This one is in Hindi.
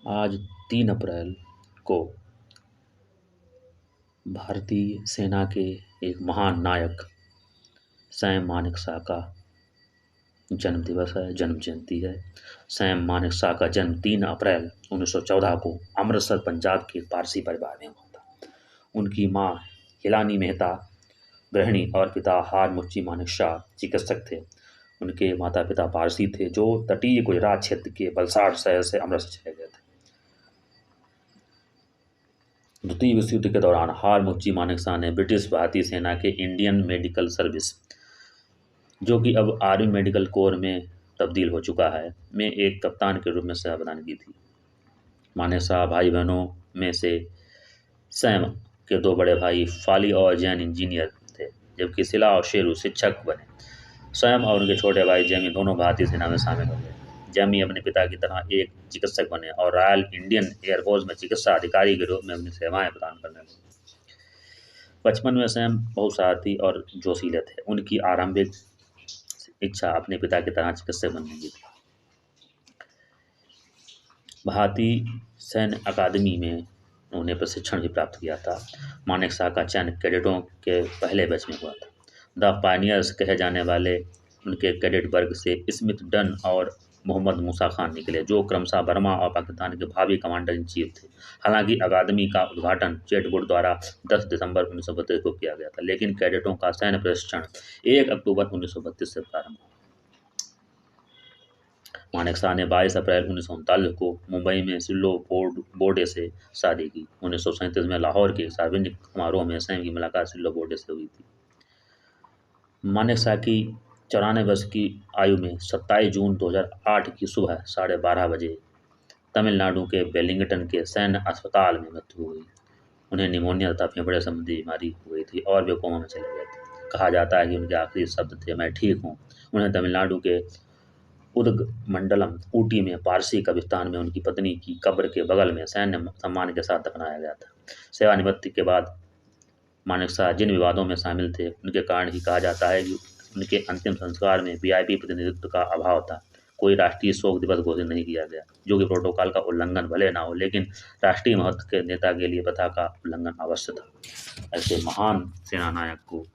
आज 3 अप्रैल को भारतीय सेना के एक महान नायक सैम मानेकशॉ का जन्म दिवस है, जन्म जयंती है। सैम मानेकशॉ का जन्म 3 अप्रैल 1914 को अमृतसर, पंजाब के पारसी परिवार में हुआ था। उनकी मां हिलानी मेहता गृहिणी और पिता हारमुच्ची मानेकशॉ चिकित्सक थे। उनके माता पिता पारसी थे जो तटीय गुजरात क्षेत्र के वलसाड़ शहर से अमृतसर चले गए थे। द्वितीय विश्व युद्ध के दौरान हारमुच्ची मानेकशॉ ने ब्रिटिश भारतीय सेना के इंडियन मेडिकल सर्विस, जो कि अब आर्मी मेडिकल कोर में तब्दील हो चुका है, में एक कप्तान के रूप में सेवा प्रदान की थी। मानेकशॉ भाई बहनों में से सैम के 2 बड़े भाई फाली और जैन इंजीनियर थे, जबकि सिला और शेरू शिक्षक बने। सैम और उनके छोटे भाई जेमी दोनों भारतीय सेना में शामिल हो गए। जेमी अपने पिता की तरह एक चिकित्सक बने और रॉयल इंडियन एयरफोर्स में चिकित्सा अधिकारी के रूप में अपनी सेवाएं प्रदान करने लगे। बचपन में सैम बहुत साहसी और जोशीले थे। उनकी आरंभिक इच्छा अपने पिता की तरह चिकित्सक बनने की थी। भारतीय सैन्य अकादमी में उन्होंने प्रशिक्षण भी प्राप्त किया था। मानेकशॉ का चयन कैडेटों के पहले बैच में हुआ था। द पायनियर्स कहे जाने वाले उनके कैडेट वर्ग से स्मिथ डन और मोहम्मद मूसा खान निकले, जो क्रमशः बर्मा और पाकिस्तान के भावी कमांडर इन चीफ थे। हालांकि अकादमी का उद्घाटन चेटवुड द्वारा 10 दिसंबर 1932 को किया गया था, लेकिन कैडेटों का सैन्य प्रशिक्षण 1 अक्टूबर 1932 से प्रारंभ हुआ। मानेकशॉ ने 22 अप्रैल 1939 को मुंबई में सिल्लो बोर्डे से शादी की। 1937 में लाहौर के सार्वजनिक समारोह में सैम की मुलाकात सिल्लो बोर्डे से हुई थी। मानेकशॉ की 94 वर्ष की आयु में 27 जून 2008 की सुबह 12:30 बजे तमिलनाडु के वेलिंगटन के सैन्य अस्पताल में मृत्यु हो गई। उन्हें निमोनिया तथा फेफड़े संबंधी बीमारी हो गई थी और वे कोमा में चले गए थे। कहा जाता है कि उनके आखिरी शब्द थे, मैं ठीक हूँ। उन्हें तमिलनाडु के उदगमंडलम ऊटी में पारसी कब्रिस्तान में उनकी पत्नी की कब्र के बगल में सैन्य सम्मान के साथ दफनाया गया था। सेवानिवृत्ति के बाद मानेकशॉ जिन विवादों में शामिल थे, उनके कारण ही कहा जाता है कि उनके अंतिम संस्कार में वीआईपी प्रतिनिधित्व का अभाव था। कोई राष्ट्रीय शोक दिवस घोषित नहीं किया गया, जो कि प्रोटोकॉल का उल्लंघन भले ना हो, लेकिन राष्ट्रीय महत्व के नेता के लिए प्रथा का उल्लंघन अवश्य था। ऐसे महान सेना नायक को